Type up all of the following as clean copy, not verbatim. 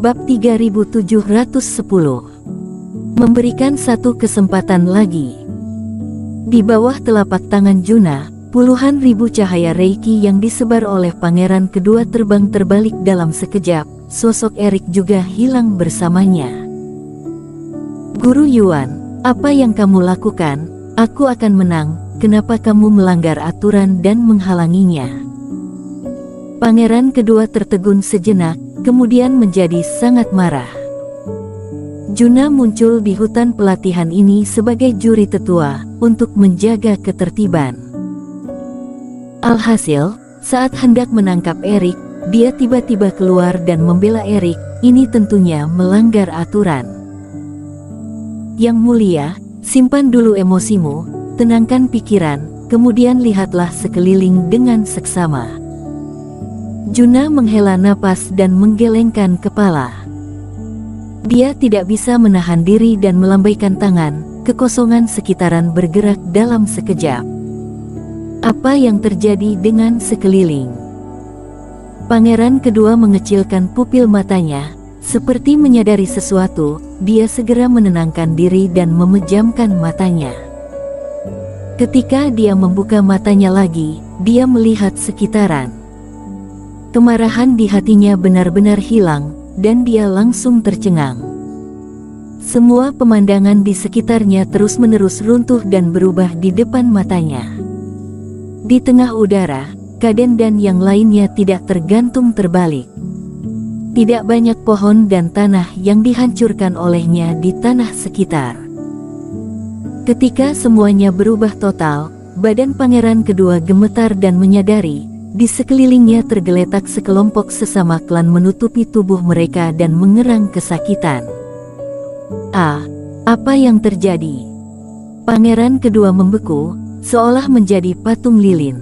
Bab 3710. Memberikan satu kesempatan lagi. Di bawah telapak tangan Juna, puluhan ribu cahaya Reiki yang disebar oleh pangeran kedua terbang terbalik dalam sekejap. Sosok Erik juga hilang bersamanya. Guru Yuan, apa yang kamu lakukan? Aku akan menang. Kenapa kamu melanggar aturan dan menghalanginya? Pangeran kedua tertegun sejenak, kemudian menjadi sangat marah. Juna muncul di hutan pelatihan ini sebagai juri tetua untuk menjaga ketertiban. Alhasil, saat hendak menangkap Erik, dia tiba-tiba keluar dan membela Erik. Ini tentunya melanggar aturan. Yang mulia, simpan dulu emosimu, tenangkan pikiran, kemudian lihatlah sekeliling dengan seksama. Juna menghela napas dan menggelengkan kepala. Dia tidak bisa menahan diri dan melambaikan tangan. Kekosongan sekitaran bergerak dalam sekejap. Apa yang terjadi dengan sekeliling? Pangeran kedua mengecilkan pupil matanya, seperti menyadari sesuatu. Dia segera menenangkan diri dan memejamkan matanya. Ketika dia membuka matanya lagi, dia melihat sekitaran. Kemarahan di hatinya benar-benar hilang, dan dia langsung tercengang. Semua pemandangan di sekitarnya terus-menerus runtuh dan berubah di depan matanya. Di tengah udara, Kaden dan yang lainnya tidak tergantung terbalik. Tidak banyak pohon dan tanah yang dihancurkan olehnya di tanah sekitar. Ketika semuanya berubah total, badan pangeran kedua gemetar dan menyadari, di sekelilingnya tergeletak sekelompok sesama klan menutupi tubuh mereka dan mengerang kesakitan. Apa yang terjadi? Pangeran kedua membeku, seolah menjadi patung lilin.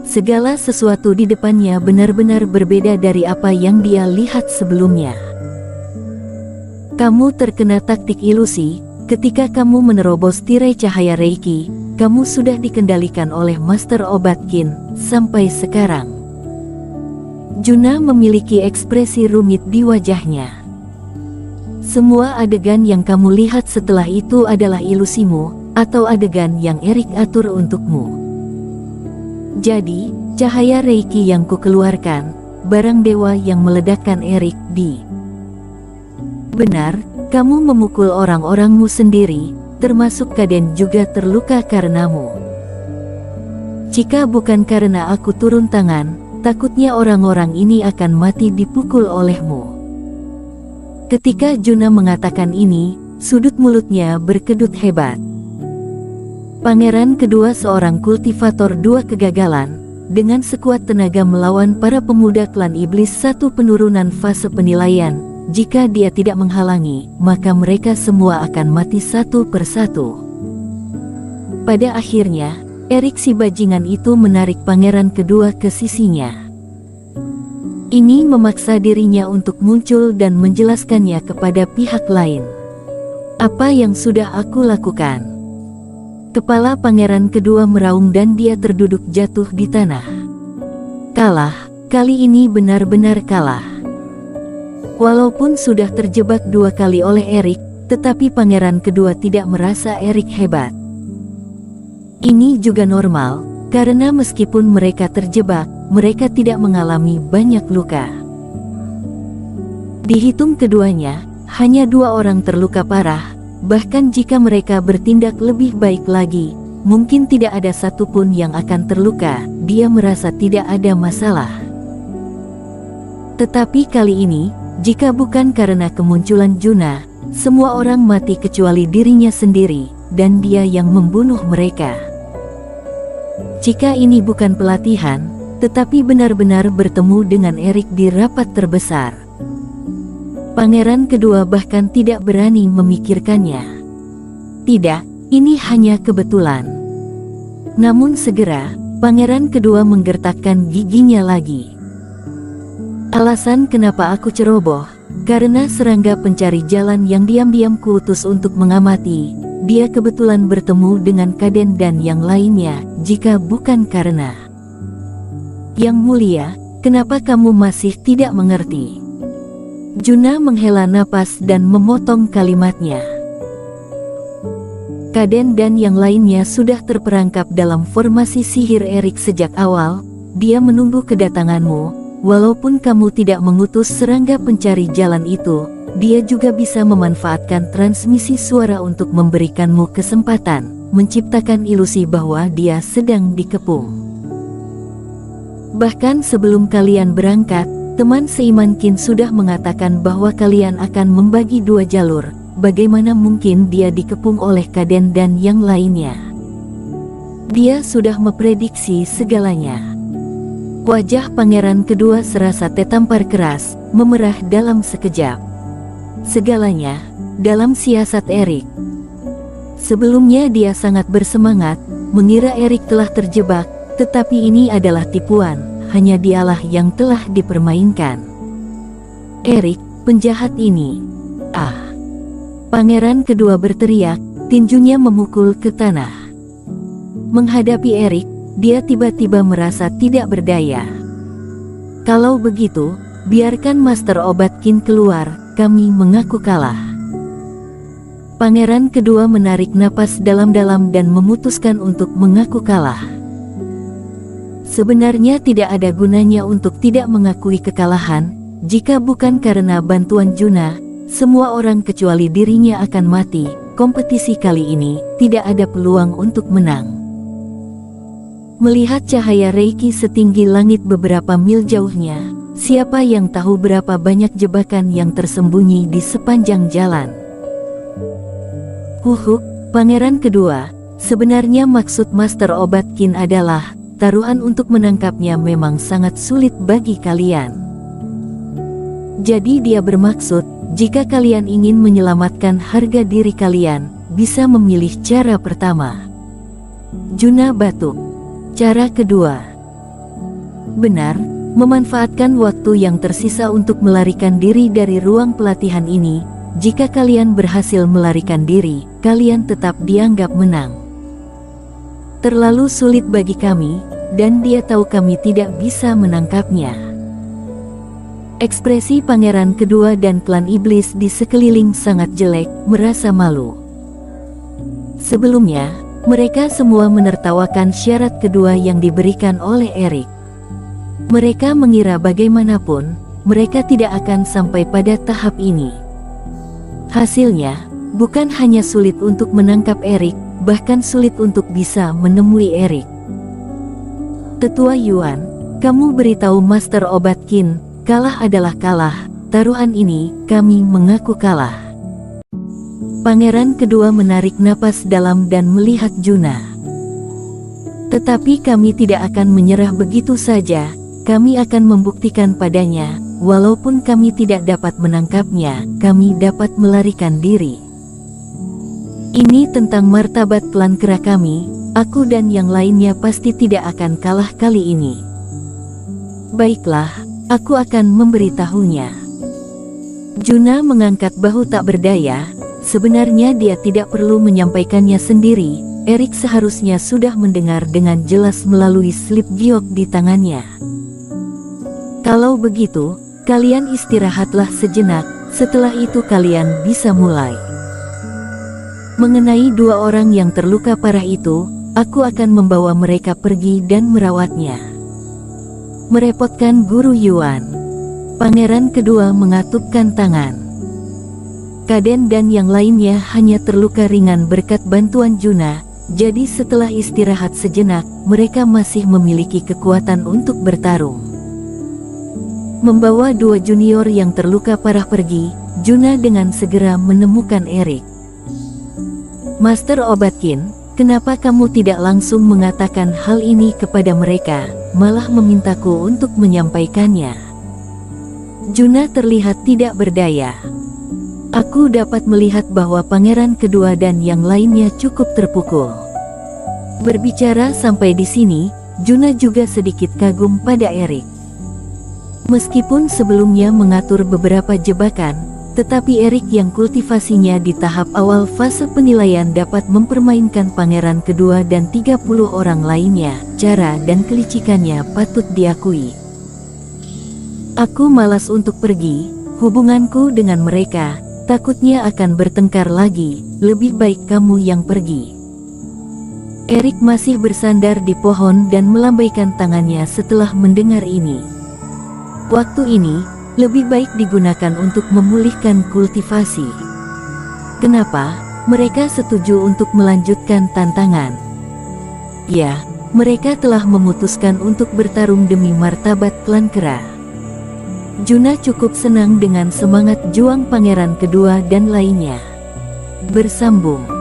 Segala sesuatu di depannya benar-benar berbeda dari apa yang dia lihat sebelumnya. Kamu terkena taktik ilusi. Ketika kamu menerobos tirai cahaya Reiki, kamu sudah dikendalikan oleh Master Obat Qin. Sampai sekarang, Juna memiliki ekspresi rumit di wajahnya. Semua adegan yang kamu lihat setelah itu adalah ilusimu, atau adegan yang Erik atur untukmu. Jadi, cahaya Reiki yang kukeluarkan, barang dewa yang meledakkan Erik di. Benar, kamu memukul orang-orangmu sendiri, termasuk Kaden juga terluka karenamu. Jika bukan karena aku turun tangan, takutnya orang-orang ini akan mati dipukul olehmu. Ketika Juna mengatakan ini, sudut mulutnya berkedut hebat. Pangeran kedua seorang kultivator dua kegagalan, dengan sekuat tenaga melawan para pemuda klan iblis satu penurunan fase penilaian. Jika dia tidak menghalangi, maka mereka semua akan mati satu persatu. Pada akhirnya, Erik si bajingan itu menarik pangeran kedua ke sisinya. Ini memaksa dirinya untuk muncul dan menjelaskannya kepada pihak lain. Apa yang sudah aku lakukan? Kepala pangeran kedua meraung dan dia terduduk jatuh di tanah. Kalah, kali ini benar-benar kalah. Walaupun sudah terjebak dua kali oleh Erik, tetapi pangeran kedua tidak merasa Erik hebat. Ini juga normal, karena meskipun mereka terjebak, mereka tidak mengalami banyak luka. Dihitung keduanya, hanya dua orang terluka parah, bahkan jika mereka bertindak lebih baik lagi, mungkin tidak ada satupun yang akan terluka. Dia merasa tidak ada masalah. Tetapi kali ini, jika bukan karena kemunculan Juna, semua orang mati kecuali dirinya sendiri, dan dia yang membunuh mereka. Jika ini bukan pelatihan, tetapi benar-benar bertemu dengan Erik di rapat terbesar. Pangeran kedua bahkan tidak berani memikirkannya. Tidak, ini hanya kebetulan. Namun segera, pangeran kedua menggertakkan giginya lagi. Alasan kenapa aku ceroboh, karena serangga pencari jalan yang diam-diam kuutus untuk mengamati, dia kebetulan bertemu dengan Kaden dan yang lainnya. Jika bukan karena Yang Mulia, kenapa kamu masih tidak mengerti? Juna menghela napas dan memotong kalimatnya. Kaden dan yang lainnya sudah terperangkap dalam formasi sihir Erik sejak awal. Dia menunggu kedatanganmu. Walaupun kamu tidak mengutus serangga pencari jalan itu, dia juga bisa memanfaatkan transmisi suara untuk memberikanmu kesempatan, menciptakan ilusi bahwa dia sedang dikepung. Bahkan sebelum kalian berangkat, teman seiman Qin sudah mengatakan bahwa kalian akan membagi dua jalur. Bagaimana mungkin dia dikepung oleh Kaden dan yang lainnya? Dia sudah memprediksi segalanya. Wajah pangeran kedua serasa tertampar keras, memerah dalam sekejap. Segalanya dalam siasat Erik. Sebelumnya dia sangat bersemangat, mengira Erik telah terjebak, tetapi ini adalah tipuan, hanya dialah yang telah dipermainkan. Erik, penjahat ini. Ah! Pangeran kedua berteriak, tinjunya memukul ke tanah. Menghadapi Erik, dia tiba-tiba merasa tidak berdaya. Kalau begitu, biarkan Master Obat Qin keluar, kami mengaku kalah. Pangeran kedua menarik napas dalam-dalam dan memutuskan untuk mengaku kalah. Sebenarnya tidak ada gunanya untuk tidak mengakui kekalahan, jika bukan karena bantuan Juna. Semua orang kecuali dirinya akan mati. Kompetisi kali ini tidak ada peluang untuk menang. Melihat cahaya Reiki setinggi langit beberapa mil jauhnya, siapa yang tahu berapa banyak jebakan yang tersembunyi di sepanjang jalan. Pangeran kedua, sebenarnya maksud Master Obat Qin adalah, taruhan untuk menangkapnya memang sangat sulit bagi kalian. Jadi dia bermaksud, jika kalian ingin menyelamatkan harga diri kalian, bisa memilih cara pertama. Juna batuk. Cara kedua. Benar, memanfaatkan waktu yang tersisa untuk melarikan diri dari ruang pelatihan ini. Jika kalian berhasil melarikan diri, kalian tetap dianggap menang. Terlalu sulit bagi kami, dan dia tahu kami tidak bisa menangkapnya. Ekspresi pangeran kedua dan klan iblis di sekeliling sangat jelek, merasa malu. Sebelumnya, mereka semua menertawakan syarat kedua yang diberikan oleh Erik. Mereka mengira bagaimanapun, mereka tidak akan sampai pada tahap ini. Hasilnya, bukan hanya sulit untuk menangkap Erik, bahkan sulit untuk bisa menemui Erik. Tetua Yuan, kamu beritahu Master Obat Qin, kalah adalah kalah, taruhan ini, kami mengaku kalah. Pangeran kedua menarik napas dalam dan melihat Juna. Tetapi kami tidak akan menyerah begitu saja, kami akan membuktikan padanya, walaupun kami tidak dapat menangkapnya, kami dapat melarikan diri. Ini tentang martabat klan kera kami, aku dan yang lainnya pasti tidak akan kalah kali ini. Baiklah, aku akan memberitahunya. Juna mengangkat bahu tak berdaya. Sebenarnya dia tidak perlu menyampaikannya sendiri. Erik seharusnya sudah mendengar dengan jelas melalui slip giok di tangannya. Kalau begitu, kalian istirahatlah sejenak. Setelah itu kalian bisa mulai. Mengenai dua orang yang terluka parah itu, aku akan membawa mereka pergi dan merawatnya. Merepotkan Guru Yuan. Pangeran kedua mengatupkan tangan. Kaden dan yang lainnya hanya terluka ringan berkat bantuan Juna, jadi setelah istirahat sejenak, mereka masih memiliki kekuatan untuk bertarung. Membawa dua junior yang terluka parah pergi, Juna dengan segera menemukan Erik. Master Obat Qin, kenapa kamu tidak langsung mengatakan hal ini kepada mereka, malah memintaku untuk menyampaikannya? Juna terlihat tidak berdaya. Aku dapat melihat bahwa pangeran kedua dan yang lainnya cukup terpukul. Berbicara sampai di sini, Juna juga sedikit kagum pada Erik. Meskipun sebelumnya mengatur beberapa jebakan, tetapi Erik yang kultivasinya di tahap awal fase penilaian dapat mempermainkan pangeran kedua dan 30 orang lainnya. Cara dan kelicikannya patut diakui. Aku malas untuk pergi, Hubunganku dengan mereka takutnya akan bertengkar lagi, lebih baik kamu yang pergi. Erik masih bersandar di pohon dan melambaikan tangannya setelah mendengar ini. Waktu ini lebih baik digunakan untuk memulihkan kultivasi. Kenapa? Mereka setuju untuk melanjutkan tantangan. Ya, mereka telah memutuskan untuk bertarung demi martabat klan kera. Juna cukup senang dengan semangat juang pangeran kedua dan lainnya. Bersambung.